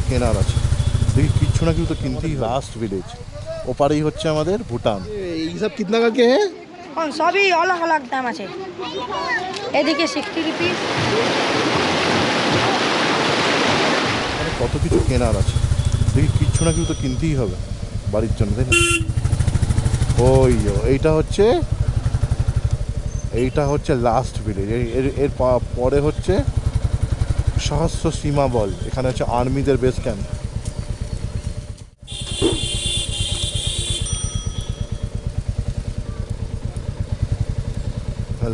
কেনার আছে, দেখি কিচ্ছু না কিছু তো কিনতেই। লাস্ট ভিলেজ ওপারেই হচ্ছে আমাদের ভুটান। এই সব কিতনা কা কে হ্যাঁ? সবই अलग अलग দাম আছে। এদিকে 60 রুপিস। কত কিছু কেনার আছে, দেখি কিচ্ছু না কিছু তো কিনতেই হবে বাড়ির জন্য, তাই না? এইটা হচ্ছে লাস্ট ভিলেজ। এর পরে হচ্ছে সহস্র সীমা বল, এখানে হচ্ছে আর্মিদের বেস ক্যাম্প।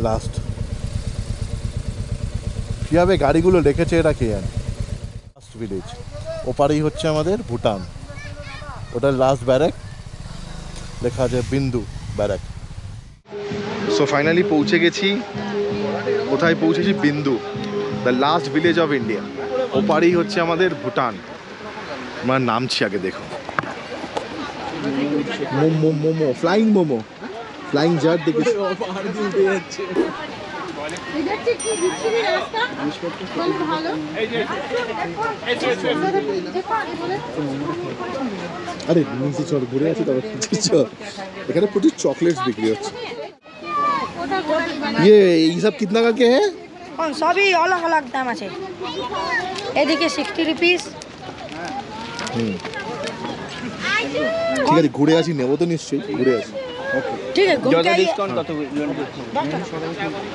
লাস্ট কীভাবে গাড়িগুলো রেখেছে এটা কে জানে। লাস্ট ভিলেজ ওপারেই হচ্ছে আমাদের ভুটান, ওটা লাস্ট ব্যারাক, লেখা আছে বিন্দু ব্যারাক। সো ফাইনালি পৌঁছে গেছি। কোথায় পৌঁছেছি? Bindu, the last village of India. ওপারেই হচ্ছে আমাদের ভুটান। আমরা নামছি, আগে দেখো। মোমো, ফ্লাইং মোমো, ফ্লাইং জার দেখেছি। আরে নিচে চল, ঘুরে আছি তবে চল। এখানে প্রচুর চকলেটস বিক্রি হচ্ছে। এই সব কিতনা কা কে হ্যাঁ? সবই अलग अलग দাম আছে। এদিকে 60 রুপিস। ঠিক আছে, ঘুরে আসি, নেবো তো নিশ্চয়ই, ঘুরে আসি। ঠিক আছে, ঘুরতে আইয়ে।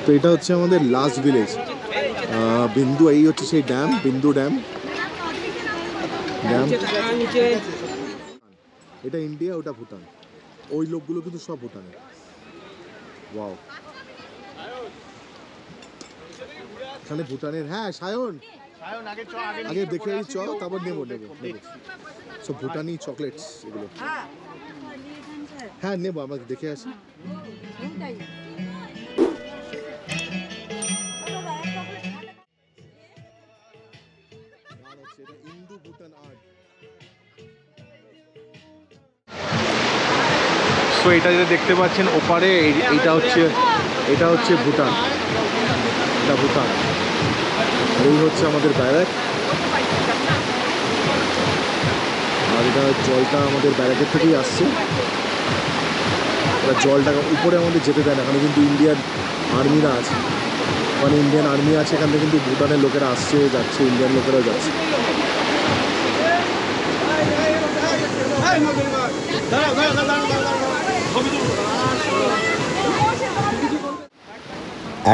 তো এটা হচ্ছে আমাদের লাস্ট ভিলেজ বিন্দু। এই হচ্ছে সেই ড্যাম, বিন্দু ড্যাম। এটা ইন্ডিয়া, ওটা ভুটান। ওই লোকগুলো কিন্তু সব ভুটানের। ওয়াও, এখানে ভুটানের। হ্যাঁ সায়ন, আগে দেখে চ, তারপর নেবো। সব ভুটানি চকলেটস এগুলো। হ্যাঁ নেবো, আমাকে দেখে আসি। Indo Bhutan art. সো এটা যেটা দেখতে পাচ্ছেন ওপারে, এটা হচ্ছে ভুটান। এটা ভুটান, এই হচ্ছে আমাদের ব্যারাক। আর এটা জলটা আমাদের ব্যারাকের থেকেই আসছে। এবার জলটা উপরে আমাদের যেতে দেয় না, এখানে কিন্তু ইন্ডিয়ান আর্মিরা আছে। ওখানে ইন্ডিয়ান আর্মি আছে, এখান থেকে কিন্তু ভুটানের লোকেরা আসছে যাচ্ছে, ইন্ডিয়ান লোকেরাও যাচ্ছে।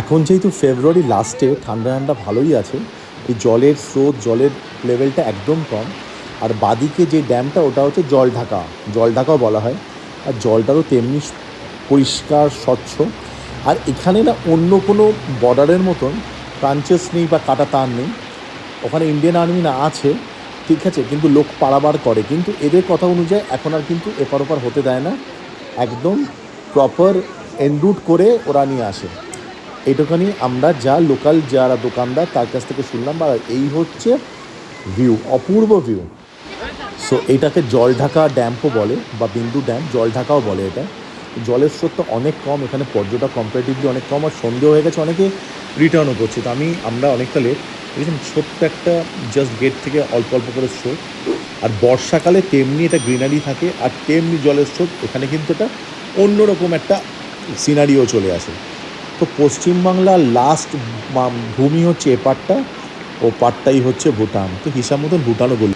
এখন যেহেতু ফেব্রুয়ারি লাস্টে, ঠান্ডা ঠান্ডা ভালোই আছে। এই জলের স্রোত, জলের লেভেলটা একদম কম। আর বাদিকে যে ড্যামটা, ওটা হচ্ছে জলঢাকাও বলা হয়। আর জলটা তো তেমনি পরিষ্কার স্বচ্ছ। আর এখানে না অন্য কোনো বর্ডারের মতন ব্রাঞ্চেস নেই বা কাটা তার নেই। ওখানে ইন্ডিয়ান আর্মি না আছে ঠিক আছে, কিন্তু লোক পারাবার করে, কিন্তু এদের কথা অনুযায়ী এখন আর কিন্তু এপার ওপার হতে দেয় না। একদম প্রপার এনরুট করে ওরা নিয়ে আসে। এইটুখানি আমরা যা লোকাল যারা দোকানদার তার কাছ থেকে শুনলাম। বা এই হচ্ছে ভিউ, অপূর্ব ভিউ। সো এইটাকে জলঢাকা ড্যামও বলে, বা বিন্দু ড্যাম, জলঢাকাও বলে। এটা জলের স্রোতটা অনেক কম, এখানে পর্যটক কম্পারেটিভলি অনেক কম। আর সন্দেহ হয়ে গেছে, অনেকে রিটার্নও করছে। তো আমরা অনেকটা লেট দেখেছেন। ছোট্ট একটা জাস্ট গেট থেকে অল্প অল্প করে স্রোত। আর বর্ষাকালে তেমনি এটা গ্রিনারি থাকে, আর তেমনি জলের স্রোত। এখানে কিন্তু এটা অন্যরকম একটা সিনারিও চলে আসে। তো পশ্চিমবাংলার লাস্ট ভূমি হচ্ছে এ পাটটা, ও পাটটাই হচ্ছে ভুটান। তো হিসাব মতন ভুটানও বলি।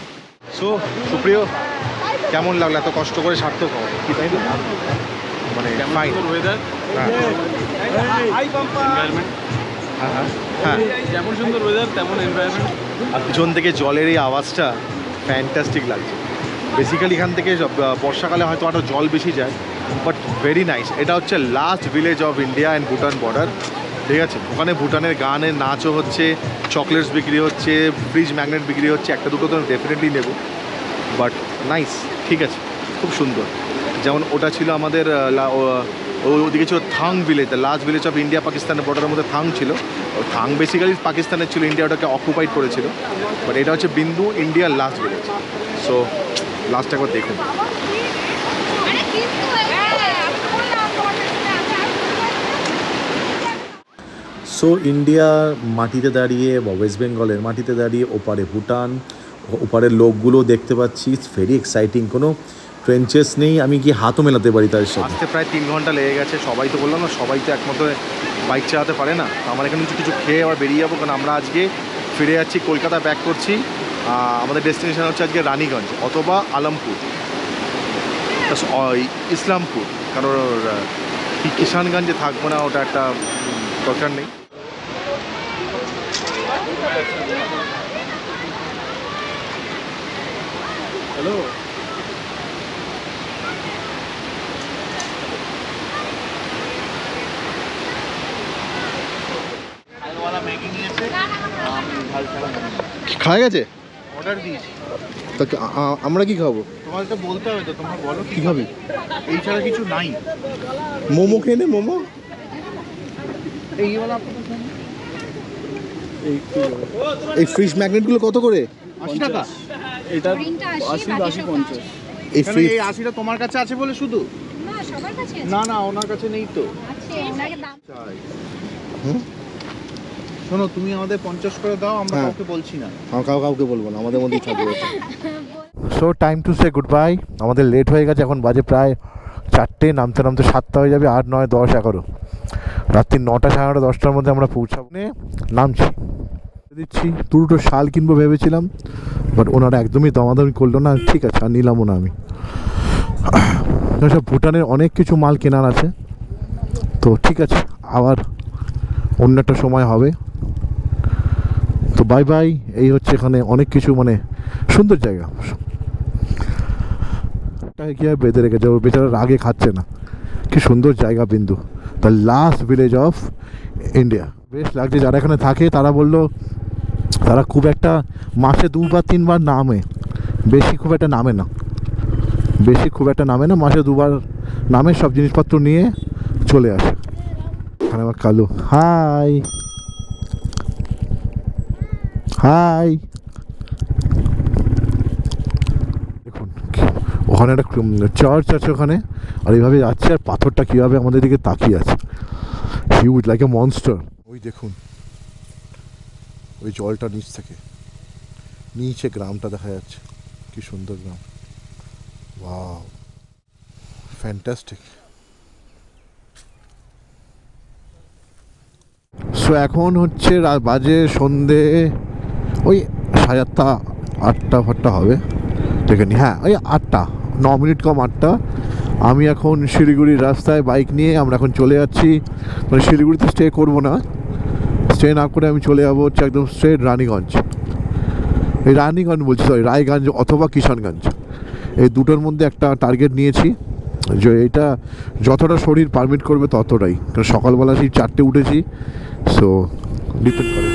সো সুপ্রিয়, কেমন লাগলো এত কষ্ট করে সার্থক হওয়া? কি তাই না? মানে ফাইন ওয়েদার, হ্যাঁ যেমন সুন্দর ওয়েদার তেমন এনভায়রনমেন্ট। আর পিছন থেকে জলের এই আওয়াজটা ফ্যান্টাস্টিক লাগছে। বেসিক্যালি এখান থেকে বর্ষাকালে হয়তো আরও জল বেশি যায়, বাট ভেরি নাইস। এটা হচ্ছে last village of India and Bhutan border, ঠিক আছে? ওখানে ভুটানের গানের নাচও হচ্ছে, চকলেটস বিক্রি হচ্ছে, ফ্রিজ ম্যাগনেট বিক্রি হচ্ছে। একটা দুটো তো ডেফিনেটলি নেব, বাট নাইস, ঠিক আছে, খুব সুন্দর। যেমন ওটা ছিল আমাদের ওদিকে ছিল Thang village, the last village of India পাকিস্তানের বর্ডারের মধ্যে থাং ছিল। থাং বেসিক্যালি পাকিস্তানের ছিল, ইন্ডিয়া ওটাকে অকুপাইড করেছিল। বাট এটা হচ্ছে বিন্দু, ইন্ডিয়ার লাস্ট ভিলেজ। সো লাস্ট একবার দেখুন। সো ইন্ডিয়ার মাটিতে দাঁড়িয়ে বা ওয়েস্ট বেঙ্গলের মাটিতে দাঁড়িয়ে ওপারে ভুটান, ওপারের লোকগুলো দেখতে পাচ্ছি, ইটস ভেরি এক্সাইটিং। কোনো ট্রেঞ্চেস নেই, আমি গিয়ে হাতও মেলাতে পারি তাদের সাথে। আসতে প্রায় 3 ঘন্টা লেগে গেছে। সবাই তো বললাম না, সবাই তো একমতো বাইক চালাতে পারে না। তো আমার এখানে কিছু খেয়ে আবার বেরিয়ে যাবো, কারণ আমরা আজকে ফিরে যাচ্ছি, কলকাতা ব্যাক করছি। আমাদের ডেস্টিনেশন হচ্ছে আজকে রানীগঞ্জ অথবা আলমপুর, ইসলামপুর। কারণ কিষানগঞ্জে থাকবো না, ওটা একটা দরকার নেই। হ্যালো, খাওয়া গেছে? অর্ডার দিয়েছি। তা আমরা কি খাবো? তোমার তো বলতে হবে তো, তোমরা বলো কি খাবি? এই ছাড়া কিছু নাই। মোমো খেয়ে নে, মোমো। এইওয়ালা এই ফিশ ম্যাগনেটগুলো কত করে? 80 টাকা। এটা 80, 80, 50। এই কেন ফিশ এই 80টা তোমার কাছে আছে বলে শুধু? না সবার কাছে না না, ওনার কাছে নেই তো। আছে, ওনাকে দাম শোনো, তুমি আমাদের 50 করে দাও, আমরা হ্যাঁ। কাউকে বলছি না। কাউকে বলবো না, আমাদের মধ্যেই থাকবে। So time to say good bye. আমাদের লেট হয়ে গেছে, এখন বাজে প্রায় 4টে, নামতে নামতে 7টা হয়ে যাবে। 8, 9, 10, 11 রাত্রি 9টা, 9:30, 10টার মধ্যে আমরা পৌঁছাবো। নামছি, দিচ্ছি। দুটো শাল কিনবো ভেবেছিলাম, বাট ওনারা একদমই দমাদমি করলো না। ঠিক আছে, আর নিলামও না আমি। সব ভুটানের অনেক কিছু মাল কেনার আছে, তো ঠিক আছে, আবার অন্য একটা সময় হবে। তো বাই বাই। এই হচ্ছে এখানে অনেক কিছু, মানে সুন্দর জায়গা। কি আর বেঁধে রেখেছে, ও বেচারা রাগে খাচ্ছে না। কি সুন্দর জায়গা বিন্দু, the last village of India. বেশ লাগছে। যারা এখানে থাকে তারা বললো তারা খুব একটা মাসে 2 বা 3 বার নামে, বেশি খুব একটা নামে না, মাসে 2 বার নামে, সব জিনিসপত্র নিয়ে চলে আসে। এখানে আমার কালু, হাই হাই। দেখুন ওখানে একটা চার্চ আছে ওখানে, আর এইভাবে যাচ্ছে, আর পাথরটা কীভাবে আমাদের দিকে তাকিয়ে আছে, হিউজ লাইক এ মনস্টার। ওই দেখুন, ওই জলটা নিচে গ্রামটা দেখা যাচ্ছে। কি সুন্দর গ্রাম, ওয়াও, ফ্যান্টাস্টিক। সো এখন হচ্ছে বাজে সন্ধে ওই 7:30, 8টা ফাটটা হবে, দেখে নি। হ্যাঁ, ওই 8টা, 9 মিনিট কম 8টা। আমি এখন শিলিগুড়ির রাস্তায় বাইক নিয়ে আমরা এখন চলে যাচ্ছি। মানে শিলিগুড়িতে স্টে করবো না, স্টে না করে আমি চলে যাবো হচ্ছে একদম স্ট্রেট রানীগঞ্জ। এই রানীগঞ্জ বলছি, সরি, রায়গঞ্জ অথবা কিষানগঞ্জ, এই দুটোর মধ্যে একটা টার্গেট নিয়েছি, যে এটা যতটা শরীর পারমিট করবে ততটাই। কারণ সকালবেলা সেই 4টে উঠেছি, সো ডিপেন্ড করে।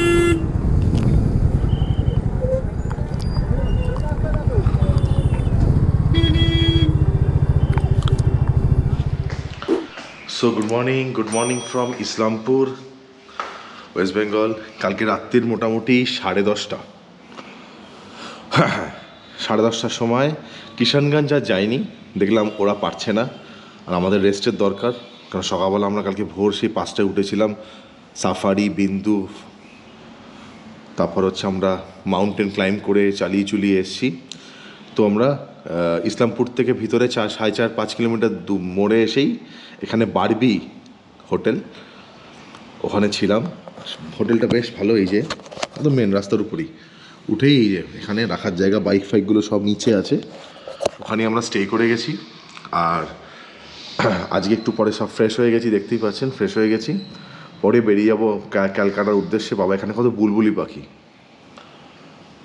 So good morning from Islampur, West Bengal. কালকে রাত্রির মোটামুটি 10:30, 10:30টার সময় কিষানগঞ্জ আর যাইনি, দেখলাম ওরা পারছে না, আর আমাদের রেস্টের দরকার। কারণ সকালবেলা আমরা কালকে ভোর সেই 5টায় উঠেছিলাম, সাফারি, বিন্দু, তারপর হচ্ছে আমরা মাউন্টেন ক্লাইম্ব করে চালিয়ে এসেছি। তো আমরা ইসলামপুর থেকে ভিতরে 4.5 কিলোমিটার মোড়ে এসেই এখানে বারবি হোটেল, ওখানে ছিলাম। হোটেলটা বেশ ভালো, এই যে একদম মেন রাস্তার উপরেই, উঠেই এই যে এখানে রাখার জায়গা, বাইক ফাইকগুলো সব নিচে আছে, ওখানে আমরা স্টে করে গেছি। আর আজকে একটু পরে সব ফ্রেশ হয়ে গেছি, দেখতেই পাচ্ছেন ফ্রেশ হয়ে গেছি। পরে বেরিয়ে যাবো ক্যালকাটার উদ্দেশ্যে। বাবা, এখানে কত বুলবুলি পাখি।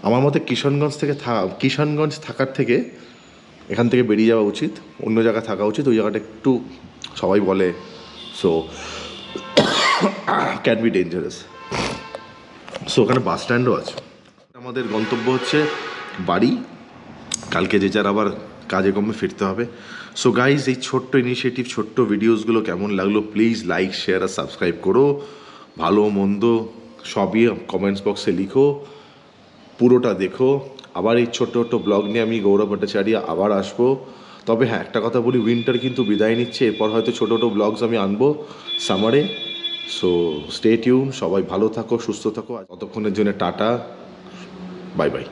আমার মতে কিষানগঞ্জ থাকার থেকে এখান থেকে বেরিয়ে যাওয়া উচিত, অন্য জায়গায় থাকা উচিত। ওই জায়গাটা একটু সবাই বলে so can be dangerous. So ওখানে বাস স্ট্যান্ডও আছে। আমাদের গন্তব্য হচ্ছে বাড়ি, কালকে যে যার আবার কাজে কমে ফিরতে হবে। সো গাইজ, এই ছোট্ট ইনিশিয়েটিভ, ছোট্ট ভিডিওসগুলো কেমন লাগলো প্লিজ লাইক, শেয়ার আর সাবস্ক্রাইব করো। ভালো মন্দ সবই কমেন্টস বক্সে লিখো, পুরোটা দেখো। আবার এই ছোট্ট ব্লগ নিয়ে আমি গৌরব ভট্টাচার্য আবার আসবো। তবে হ্যাঁ, একটা কথা বলি, উইন্টার কিন্তু বিদায় নিচ্ছে, এরপর হয়তো ছোটো ব্লগস আমি আনবো সামারে। সো স্টে টিউন, সবাই ভালো থাকো, সুস্থ থাকো। ততক্ষণের জন্য টাটা, বাই বাই।